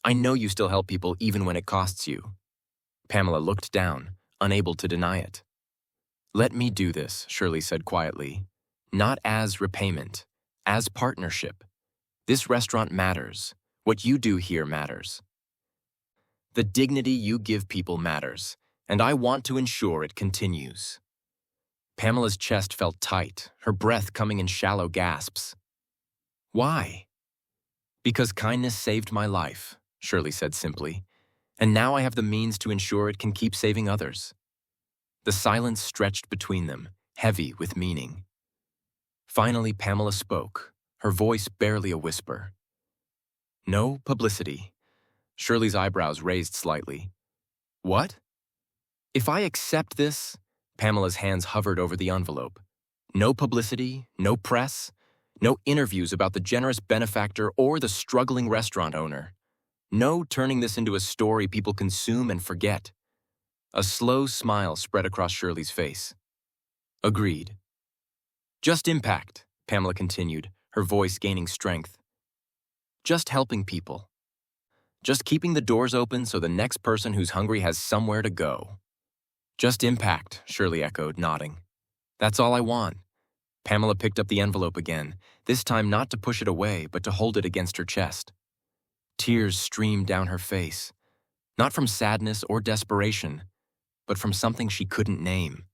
I know you still help people even when it costs you. Pamela looked down, unable to deny it. Let me do this, Shirley said quietly. Not as repayment, as partnership. This restaurant matters. What you do here matters. The dignity you give people matters, and I want to ensure it continues. Pamela's chest felt tight, her breath coming in shallow gasps. Why? Because kindness saved my life, Shirley said simply, and now I have the means to ensure it can keep saving others. The silence stretched between them, heavy with meaning. Finally, Pamela spoke, her voice barely a whisper. No publicity. Shirley's eyebrows raised slightly. What? If I accept this, Pamela's hands hovered over the envelope. No publicity, no press, no interviews about the generous benefactor or the struggling restaurant owner. No turning this into a story people consume and forget. A slow smile spread across Shirley's face. Agreed. Just impact, Pamela continued, her voice gaining strength. Just helping people. Just keeping the doors open so the next person who's hungry has somewhere to go. Just impact, Shirley echoed, nodding. That's all I want. Pamela picked up the envelope again, this time not to push it away, but to hold it against her chest. Tears streamed down her face, not from sadness or desperation, but from something she couldn't name.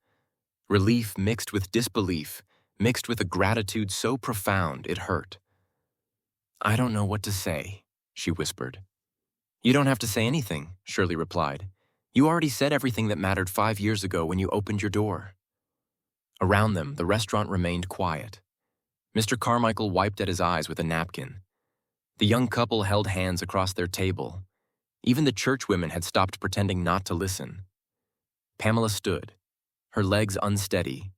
Relief mixed with disbelief, mixed with a gratitude so profound it hurt. I don't know what to say, she whispered. You don't have to say anything, Shirley replied. You already said everything that mattered 5 years ago when you opened your door. Around them, the restaurant remained quiet. Mr. Carmichael wiped at his eyes with a napkin. The young couple held hands across their table. Even the churchwomen had stopped pretending not to listen. Pamela stood, her legs unsteady,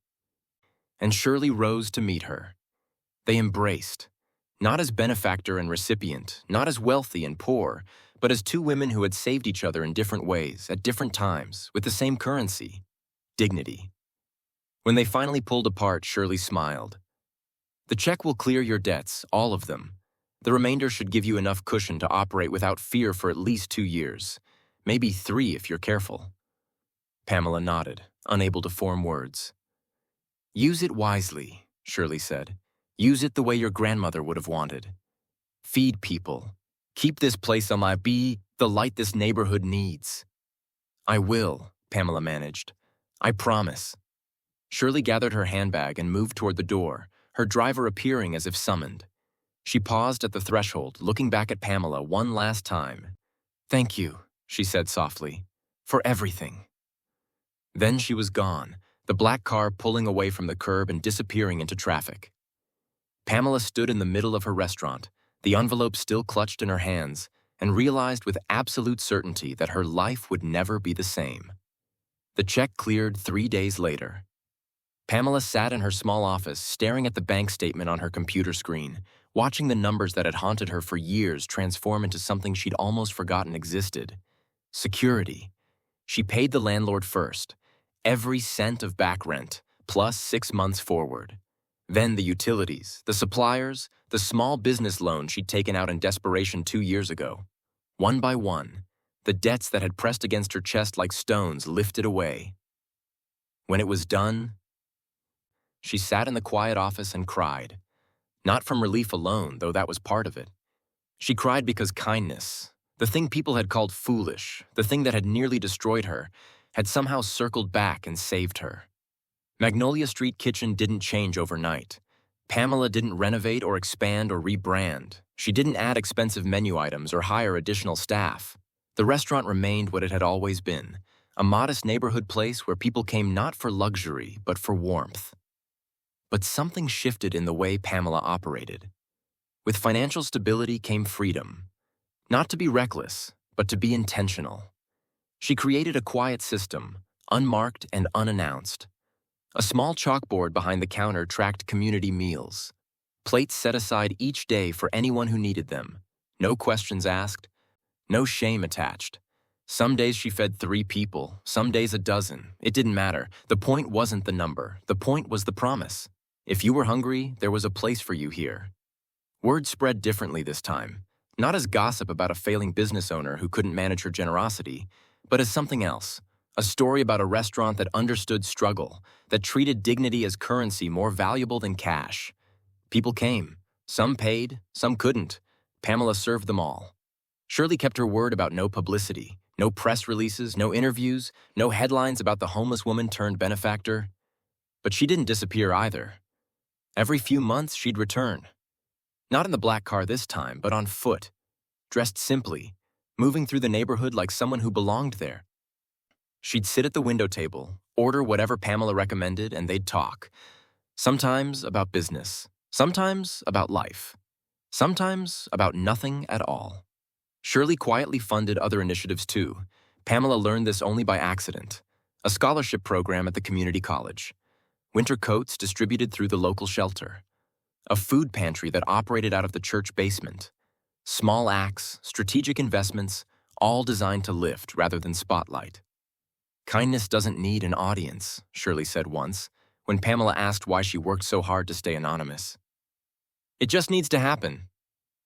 and Shirley rose to meet her. They embraced, not as benefactor and recipient, not as wealthy and poor, but as two women who had saved each other in different ways, at different times, with the same currency: dignity. When they finally pulled apart, Shirley smiled. "The check will clear your debts, all of them. The remainder should give you enough cushion to operate without fear for at least 2 years, maybe 3 if you're careful." Pamela nodded, unable to form words. "Use it wisely," Shirley said. "Use it the way your grandmother would have wanted. Feed people. Keep this place alive. Be the light this neighborhood needs." "I will," Pamela managed. "I promise." Shirley gathered her handbag and moved toward the door, her driver appearing as if summoned. She paused at the threshold, looking back at Pamela one last time. "Thank you," she said softly, "for everything." Then she was gone, the black car pulling away from the curb and disappearing into traffic. Pamela stood in the middle of her restaurant, the envelope still clutched in her hands, and realized with absolute certainty that her life would never be the same. The check cleared 3 days later. Pamela sat in her small office, staring at the bank statement on her computer screen, watching the numbers that had haunted her for years transform into something she'd almost forgotten existed: security. She paid the landlord first, every cent of back rent, plus 6 months forward. Then the utilities, the suppliers, the small business loan she'd taken out in desperation 2 years ago. One by one, the debts that had pressed against her chest like stones lifted away. When it was done, she sat in the quiet office and cried. Not from relief alone, though that was part of it. She cried because kindness, the thing people had called foolish, the thing that had nearly destroyed her, had somehow circled back and saved her. Magnolia Street Kitchen didn't change overnight. Pamela didn't renovate or expand or rebrand. She didn't add expensive menu items or hire additional staff. The restaurant remained what it had always been, a modest neighborhood place where people came not for luxury, but for warmth. But something shifted in the way Pamela operated. With financial stability came freedom. Not to be reckless, but to be intentional. She created a quiet system, unmarked and unannounced. A small chalkboard behind the counter tracked community meals. Plates set aside each day for anyone who needed them. No questions asked, no shame attached. Some days she fed 3 people, some days a dozen. It didn't matter. The point wasn't the number. The point was the promise. If you were hungry, there was a place for you here. Word spread differently this time, not as gossip about a failing business owner who couldn't manage her generosity, but as something else, a story about a restaurant that understood struggle, that treated dignity as currency more valuable than cash. People came. Some paid, some couldn't. Pamela served them all. Shirley kept her word about no publicity, no press releases, no interviews, no headlines about the homeless woman turned benefactor. But she didn't disappear either. Every few months, she'd return. Not in the black car this time, but on foot, dressed simply, moving through the neighborhood like someone who belonged there. She'd sit at the window table, order whatever Pamela recommended, and they'd talk. Sometimes about business, sometimes about life, sometimes about nothing at all. Shirley quietly funded other initiatives too. Pamela learned this only by accident. A scholarship program at the community college. Winter coats distributed through the local shelter. A food pantry that operated out of the church basement. Small acts, strategic investments, all designed to lift rather than spotlight. "Kindness doesn't need an audience," Shirley said once, when Pamela asked why she worked so hard to stay anonymous. "It just needs to happen."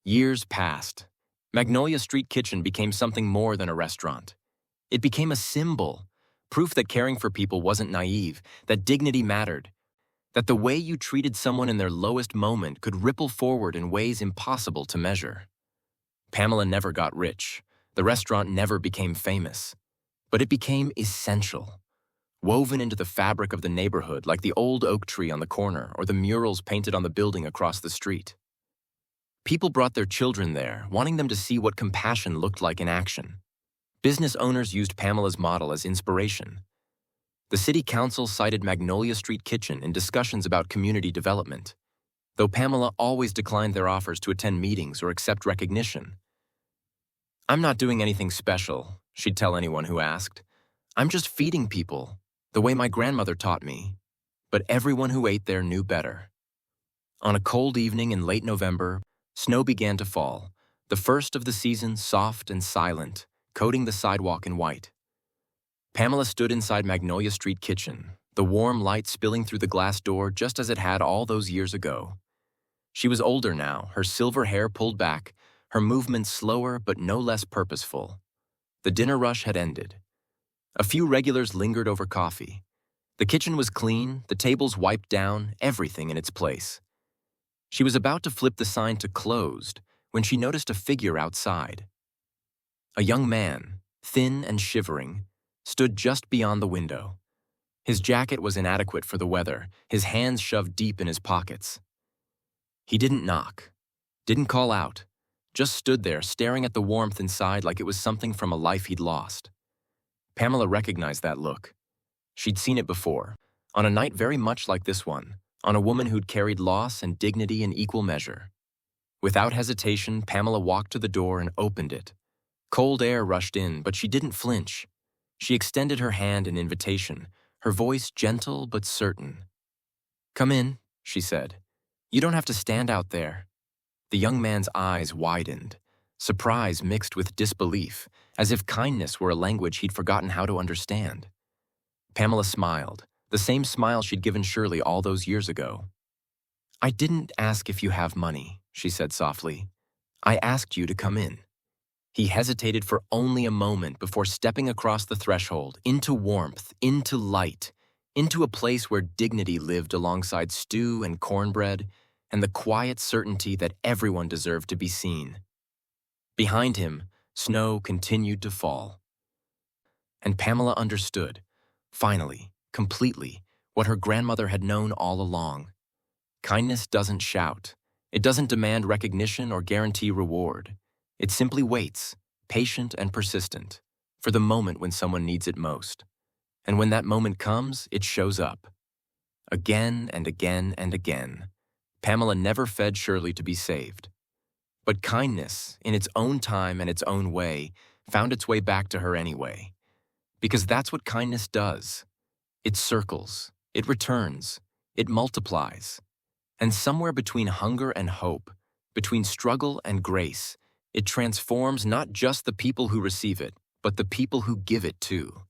Years passed. Magnolia Street Kitchen became something more than a restaurant. It became a symbol, proof that caring for people wasn't naive, that dignity mattered, that the way you treated someone in their lowest moment could ripple forward in ways impossible to measure. Pamela never got rich. The restaurant never became famous. But it became essential, woven into the fabric of the neighborhood like the old oak tree on the corner or the murals painted on the building across the street. People brought their children there, wanting them to see what compassion looked like in action. Business owners used Pamela's model as inspiration. The city council cited Magnolia Street Kitchen in discussions about community development. though Pamela always declined their offers to attend meetings or accept recognition. "I'm not doing anything special," she'd tell anyone who asked. "I'm just feeding people, the way my grandmother taught me." But everyone who ate there knew better. On a cold evening in late November, snow began to fall, the first of the season, soft and silent, coating the sidewalk in white. Pamela stood inside Magnolia Street kitchen, the warm light spilling through the glass door just as it had all those years ago. She was older now, her silver hair pulled back, her movements slower but no less purposeful. The dinner rush had ended. A few regulars lingered over coffee. The kitchen was clean, the tables wiped down, everything in its place. She was about to flip the sign to closed when she noticed a figure outside. A young man, thin and shivering, stood just beyond the window. His jacket was inadequate for the weather, his hands shoved deep in his pockets. He didn't knock, didn't call out, just stood there staring at the warmth inside like it was something from a life he'd lost. Pamela recognized that look. She'd seen it before, on a night very much like this one, on a woman who'd carried loss and dignity in equal measure. Without hesitation, Pamela walked to the door and opened it. Cold air rushed in, but she didn't flinch. She extended her hand in invitation, her voice gentle but certain. "Come in," she said. "You don't have to stand out there." The young man's eyes widened, surprise mixed with disbelief, as if kindness were a language he'd forgotten how to understand. Pamela smiled, the same smile she'd given Shirley all those years ago. "I didn't ask if you have money," she said softly. "I asked you to come in." He hesitated for only a moment before stepping across the threshold, into warmth, into light, into a place where dignity lived alongside stew and cornbread, and the quiet certainty that everyone deserved to be seen. Behind him, snow continued to fall. And Pamela understood, finally, completely, what her grandmother had known all along. Kindness doesn't shout. It doesn't demand recognition or guarantee reward. It simply waits, patient and persistent, for the moment when someone needs it most. And when that moment comes, it shows up. Again and again and again. Pamela never fed Shirley to be saved. But kindness, in its own time and its own way, found its way back to her anyway. Because that's what kindness does. It circles, it returns, it multiplies. And somewhere between hunger and hope, between struggle and grace, it transforms not just the people who receive it, but the people who give it too.